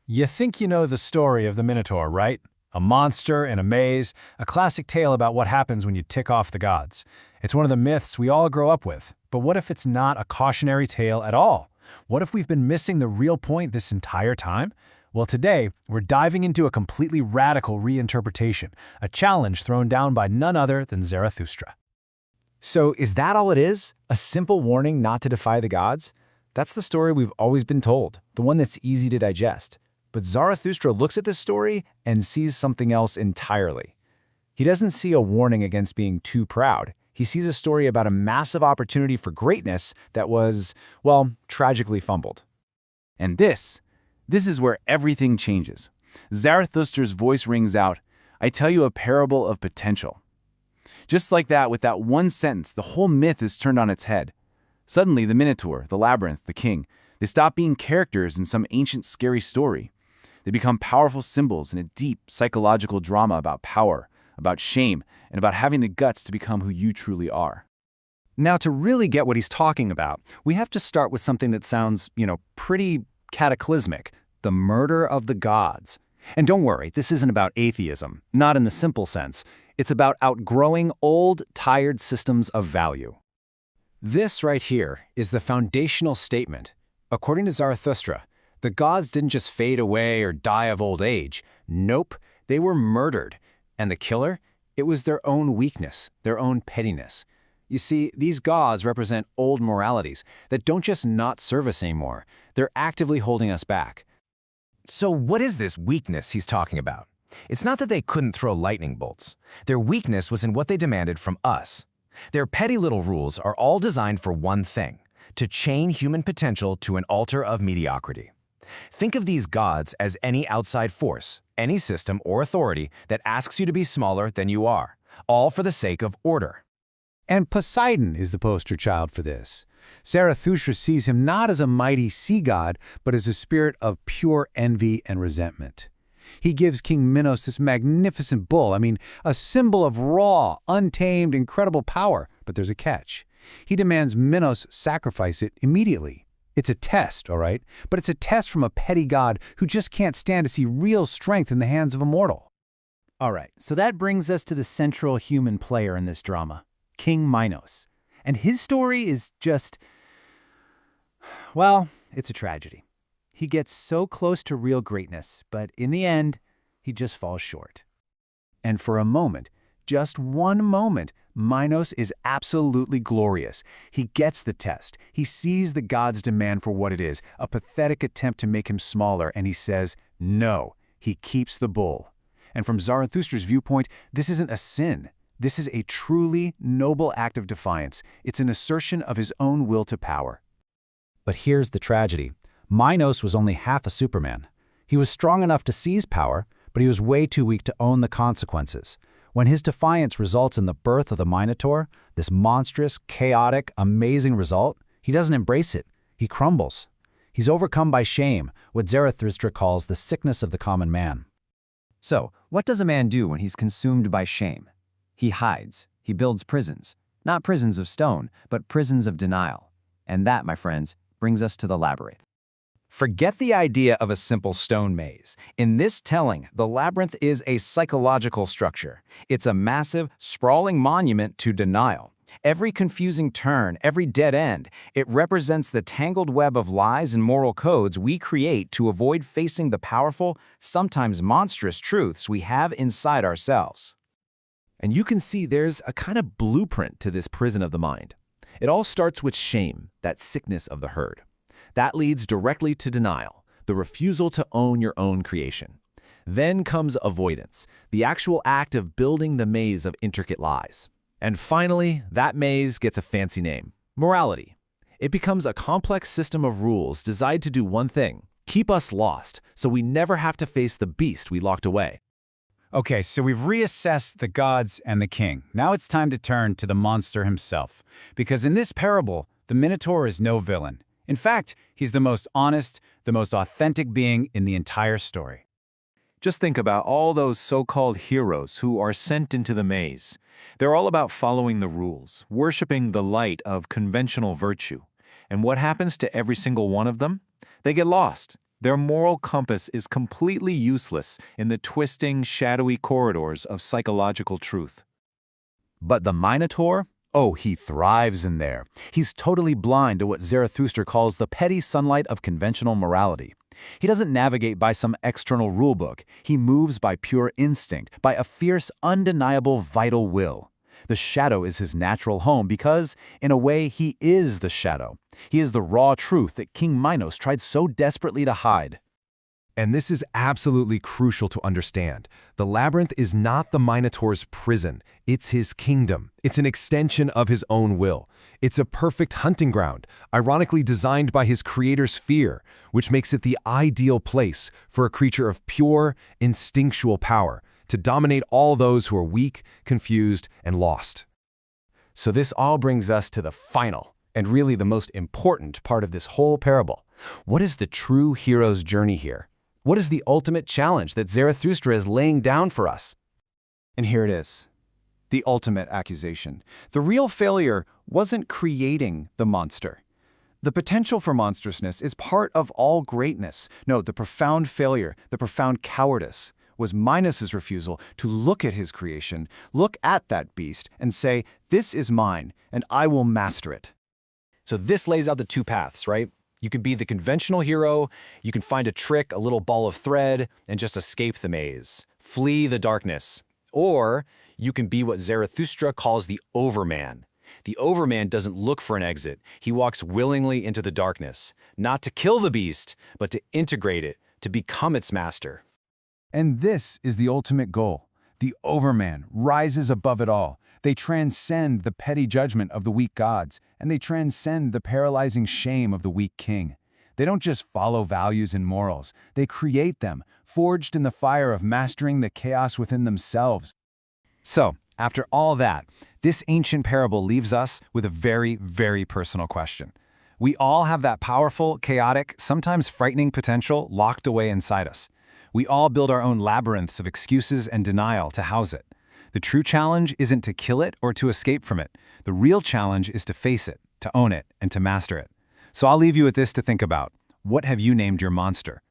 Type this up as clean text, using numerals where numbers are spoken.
You think you know the story of the Minotaur, right? A monster in a maze, a classic tale about what happens when you tick off the gods. It's one of the myths we all grow up with. But what if it's not a cautionary tale at all? What if we've been missing the real point this entire time? Well, today, we're diving into a completely radical reinterpretation, a challenge thrown down by none other than Zarathustra. So is that all it is? A simple warning not to defy the gods? That's the story we've always been told, the one that's easy to digest. But Zarathustra looks at this story and sees something else entirely. He doesn't see a warning against being too proud. He sees a story about a massive opportunity for greatness that was, well, tragically fumbled. And this is where everything changes. Zarathustra's voice rings out, "I tell you a parable of potential." Just like that, with that one sentence, the whole myth is turned on its head. Suddenly, the Minotaur, the labyrinth, the king, they stop being characters in some ancient scary story. They become powerful symbols in a deep psychological drama about power, about shame, and about having the guts to become who you truly are. Now, to really get what he's talking about, we have to start with something that sounds, pretty cataclysmic: the murder of the gods. And don't worry, this isn't about atheism, not in the simple sense. It's about outgrowing old, tired systems of value. This right here is the foundational statement. According to Zarathustra, the gods didn't just fade away or die of old age. Nope, they were murdered. And the killer? It was their own weakness, their own pettiness. You see, these gods represent old moralities that don't just not serve us anymore. They're actively holding us back. So what is this weakness he's talking about? It's not that they couldn't throw lightning bolts. Their weakness was in what they demanded from us. Their petty little rules are all designed for one thing: to chain human potential to an altar of mediocrity. Think of these gods as any outside force, any system or authority that asks you to be smaller than you are, all for the sake of order. And Poseidon is the poster child for this. Zarathustra sees him not as a mighty sea god, but as a spirit of pure envy and resentment. He gives King Minos this magnificent bull, a symbol of raw, untamed, incredible power. But there's a catch. He demands Minos sacrifice it immediately. It's a test, all right? But it's a test from a petty god who just can't stand to see real strength in the hands of a mortal. All right, so that brings us to the central human player in this drama, King Minos. And his story is just, well, it's a tragedy. He gets so close to real greatness, but in the end, he just falls short. And for a moment, just one moment, Minos is absolutely glorious. He gets the test. He sees the gods' demand for what it is, a pathetic attempt to make him smaller, and he says, no. He keeps the bull. And from Zarathustra's viewpoint, this isn't a sin. This is a truly noble act of defiance. It's an assertion of his own will to power. But here's the tragedy. Minos was only half a Superman. He was strong enough to seize power, but he was way too weak to own the consequences. When his defiance results in the birth of the Minotaur, this monstrous, chaotic, amazing result, he doesn't embrace it. He crumbles. He's overcome by shame, what Zarathustra calls the sickness of the common man. So, what does a man do when he's consumed by shame? He hides. He builds prisons. Not prisons of stone, but prisons of denial. And that, my friends, brings us to the labyrinth. Forget the idea of a simple stone maze. In this telling, the labyrinth is a psychological structure. It's a massive, sprawling monument to denial. Every confusing turn, every dead end, it represents the tangled web of lies and moral codes we create to avoid facing the powerful, sometimes monstrous truths we have inside ourselves. And you can see there's a kind of blueprint to this prison of the mind. It all starts with shame, that sickness of the herd. That leads directly to denial, the refusal to own your own creation. Then comes avoidance, the actual act of building the maze of intricate lies. And finally, that maze gets a fancy name: morality. It becomes a complex system of rules designed to do one thing: keep us lost, so we never have to face the beast we locked away. Okay, so we've reassessed the gods and the king. Now it's time to turn to the monster himself. Because in this parable, the Minotaur is no villain. In fact, he's the most honest, the most authentic being in the entire story. Just think about all those so-called heroes who are sent into the maze. They're all about following the rules, worshiping the light of conventional virtue. And what happens to every single one of them? They get lost. Their moral compass is completely useless in the twisting, shadowy corridors of psychological truth. But the Minotaur? Oh, he thrives in there. He's totally blind to what Zarathustra calls the petty sunlight of conventional morality. He doesn't navigate by some external rulebook. He moves by pure instinct, by a fierce, undeniable vital will. The shadow is his natural home because, in a way, he is the shadow. He is the raw truth that King Minos tried so desperately to hide. And this is absolutely crucial to understand. The labyrinth is not the Minotaur's prison. It's his kingdom. It's an extension of his own will. It's a perfect hunting ground, ironically designed by his creator's fear, which makes it the ideal place for a creature of pure, instinctual power to dominate all those who are weak, confused, and lost. So this all brings us to the final, and really the most important part of this whole parable. What is the true hero's journey here? What is the ultimate challenge that Zarathustra is laying down for us? And here it is. The ultimate accusation. The real failure wasn't creating the monster. The potential for monstrousness is part of all greatness. No, the profound failure, the profound cowardice, was Minos's refusal to look at his creation, look at that beast, and say, "This is mine, and I will master it." So this lays out the two paths, right? You can be the conventional hero, you can find a trick, a little ball of thread, and just escape the maze. Flee the darkness. Or you can be what Zarathustra calls the overman. The overman doesn't look for an exit. He walks willingly into the darkness, not to kill the beast, but to integrate it, to become its master. And this is the ultimate goal. The overman rises above it all. They transcend the petty judgment of the weak gods, and they transcend the paralyzing shame of the weak king. They don't just follow values and morals. They create them, forged in the fire of mastering the chaos within themselves. So, after all that, this ancient parable leaves us with a very, very personal question. We all have that powerful, chaotic, sometimes frightening potential locked away inside us. We all build our own labyrinths of excuses and denial to house it. The true challenge isn't to kill it or to escape from it. The real challenge is to face it, to own it, and to master it. So I'll leave you with this to think about. What have you named your monster?